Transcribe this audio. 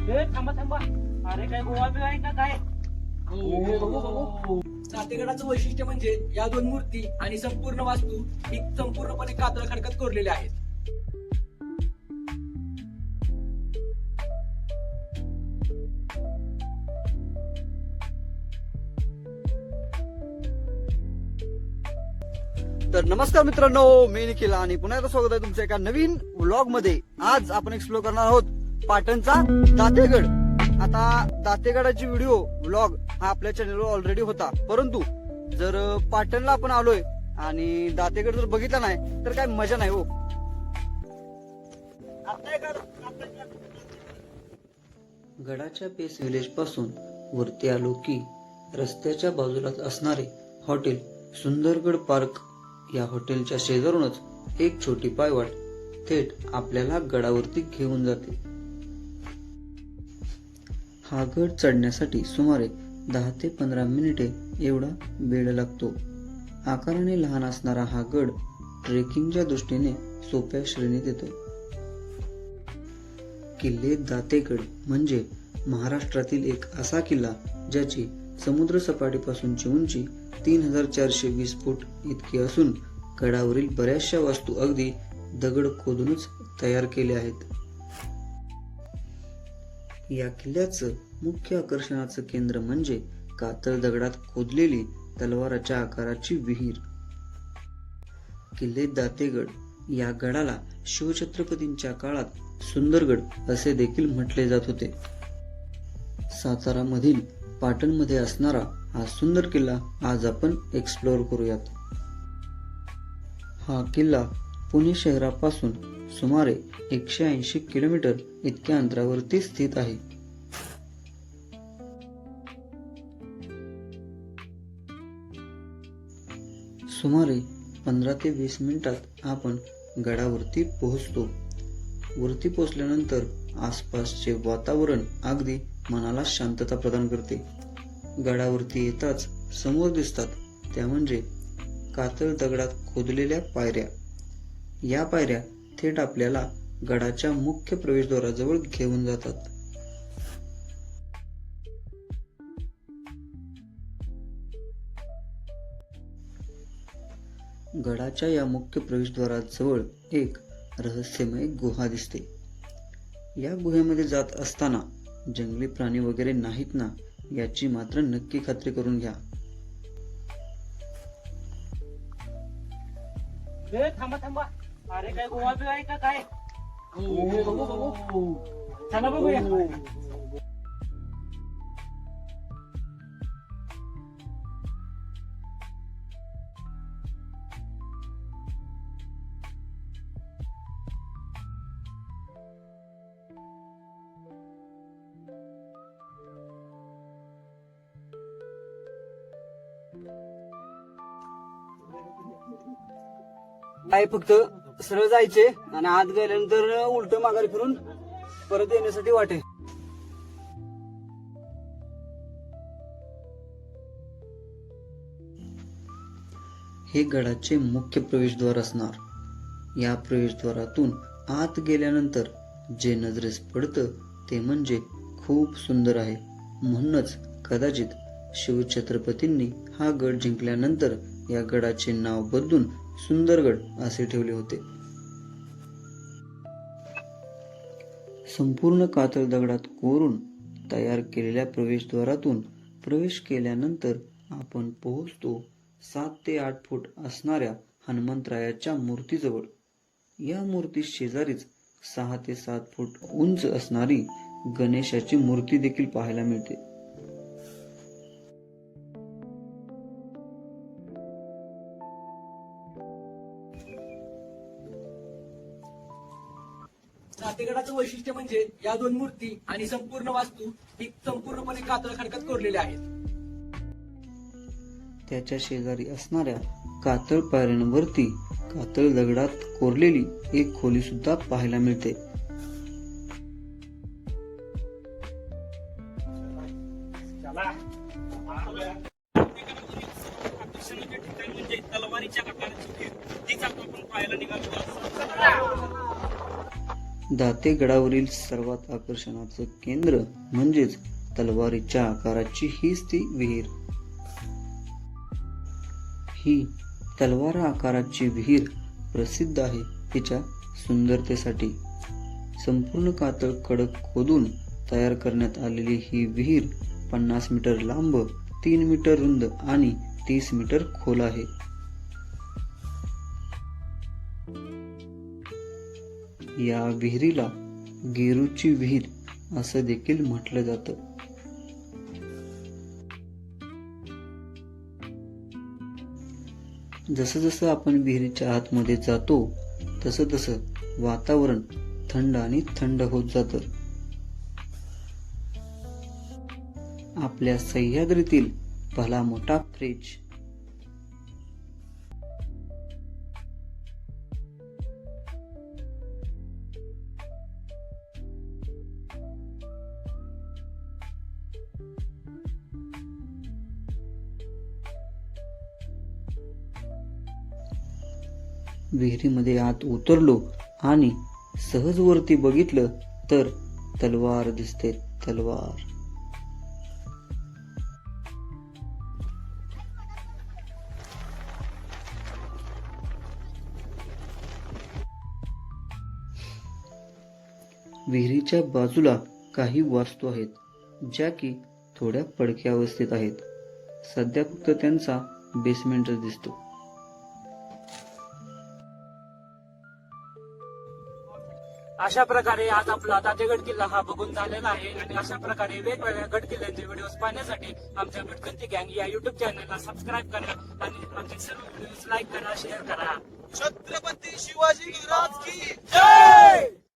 थांबा थांबा. अरे काय गोवा बिवा आहे का काय? जातेगडाचं वैशिष्ट्य म्हणजे या दोन मूर्ती आणि संपूर्ण वास्तू ही संपूर्णपणे कातळ खडकात कोरलेल्या आहेत. तर नमस्कार मित्रांनो, मी निखिल आणि पुन्हा एकदा स्वागत आहे तुमच्या एका नवीन व्लॉग मध्ये. आज आपण एक्सप्लोर करणार आहोत पाटणचा दातेगड. आता दातेगडाची व्हिडिओ व्लॉग हा आपल्या चॅनलवर ऑलरेडी होता, परंतु जर पाटणला आपण आलोय आणि दातेगड जर बघितला नाही तर काय मजा नाही हो. गडाच्या पेस विलेज पासून वरती आलो की रस्त्याच्या बाजूलाच असणारे हॉटेल सुंदरगड पार्क या हॉटेलच्या शेजारूनच एक छोटी पायवाट थेट आपल्याला गडावरती घेऊन जाते. हा गड चढण्यासाठी सुमारे 10 ते 15 मिनिटे एवढा वेळ लागतो. आकाराने लहान असणारा हा गड ट्रेकिंगच्या दृष्टीने सोप्या श्रेणीत येतो. किल्ले दातेगड म्हणजे महाराष्ट्रातील एक असा किल्ला ज्याची समुद्र सपाटीपासूनची उंची 3420 फूट इतकी असून गडावरील बऱ्याचशा वास्तू अगदी दगड खोदूनच तयार केल्या आहेत. या किल्ल्याचं मुख्य आकर्षणाचं केंद्र म्हणजे कातळ दगडात खोदलेली तलवाराच्या आकाराची विहीर. किल्ले दातेगड या गडाला शिवछत्रपतींच्या काळात सुंदरगड असे देखील म्हटले जात होते. सातारा मधील पाटण मध्ये असणारा हा सुंदर किल्ला आज आपण एक्सप्लोअर करूयात. हा किल्ला पुणे शहरापासून सुमारे 180 किलोमीटर इतक्या अंतरावरती स्थित आहे. सुमारे 15 ते 20 मिनिटात आपण गडावरती पोहोचतो. वरती पोहोचल्यानंतर आसपासचे वातावरण अगदी मनाला शांतता प्रदान करते. गडावरती येताच समोर दिसतात त्या म्हणजे कातळ दगडात खोदलेल्या पायऱ्या. या पायऱ्या थेट आपल्याला गडाच्या मुख्य प्रवेशद्वाराजवळ घेऊन जातात. गडाच्या या मुख्य प्रवेशद्वाराजवळ एक रहस्यमय गुहा दिसते. या गुहेमध्ये जात असताना जंगली प्राणी वगैरे नाहीत ना याची मात्र नक्की खात्री करून घ्या. थांबा थांबा. अरे काय गोवा बिवा आहे का काय? चला बघूया. काय फक्त सरळ जायचे आणि आत गेल्यानंतर उलट माघारी फिरून परत येण्यासाठी वाटे. हे गडाचे मुख्य प्रवेशद्वार असणार. या प्रवेशद्वारातून आत गेल्यानंतर जे नजरेस पडतं ते म्हणजे खूप सुंदर आहे. म्हणूनच कदाचित शिवछत्रपतींनी हा गड जिंकल्यानंतर या गडाचे नाव बदलून सुंदरगड असे ठेवले होते. संपूर्ण कातळ दगडात कोरून तयार केलेल्या प्रवेशद्वारातून प्रवेश केल्यानंतर आपण पोहोचतो 7 ते 8 फूट असणाऱ्या हनुमंतरायाच्या मूर्तीजवळ. या मूर्ती शेजारीच 6 ते 7 फूट उंच असणारी गणेशाची मूर्ती देखील पाहायला मिळते. जातेगडाचं वैशिष्ट्य म्हणजे या दोन मूर्ती आणि संपूर्ण वास्तू ही संपूर्णपणे कातळ खडकात कोरलेल्या आहेत. त्याच्या शेजारी असणाऱ्या कातळ पायऱ्यांवरती कातळ दगडात कोरलेली एक खोली सुद्धा पाहायला मिळते. दाते गडावरील सर्वात आकर्षणाचं केंद्र म्हणजेच तलवारीच्या आकाराची हीच ती विहीर. ही तलवार आकाराची विहीर प्रसिद्ध आहे तिच्या सुंदरतेसाठी. संपूर्ण कातळ खडक खोदून तयार करण्यात आलेली ही विहीर 50 मीटर लांब, 3 मीटर रुंद आणि 30 मीटर खोल आहे. या विहिरीला गेरूची विहीर असं देखील म्हटलं जातं. जसं जसं आपण विहिरीच्या आतमध्ये जातो तसं तसं वातावरण थंड आणि थंड होत जातं. आपल्या सह्याद्रीतील भला मोठा फ्रीज विहिरीमध्ये आत उतरलो आणि सहज वरती बघितलं तर तलवार दिसते, तलवार. विहिरीच्या बाजूला काही वास्तू आहेत ज्या की थोड्या पडक्या अवस्थेत आहेत. सध्या फक्त त्यांचा बेसमेंटच दिसतो. अशा प्रकारे आज आपला तातेगड किल्ला हा बघून झालेला आहे आणि अशा प्रकारे वेगवेगळ्या गड किल्ल्यांचे व्हिडिओ पाहण्यासाठी आमच्या भटकंती गँग या युट्यूब चॅनलला सबस्क्राईब करा आणि आमचे सर्व व्हिडिओ लाईक करा, शेअर करा. छत्रपती शिवाजी महाराज की जय.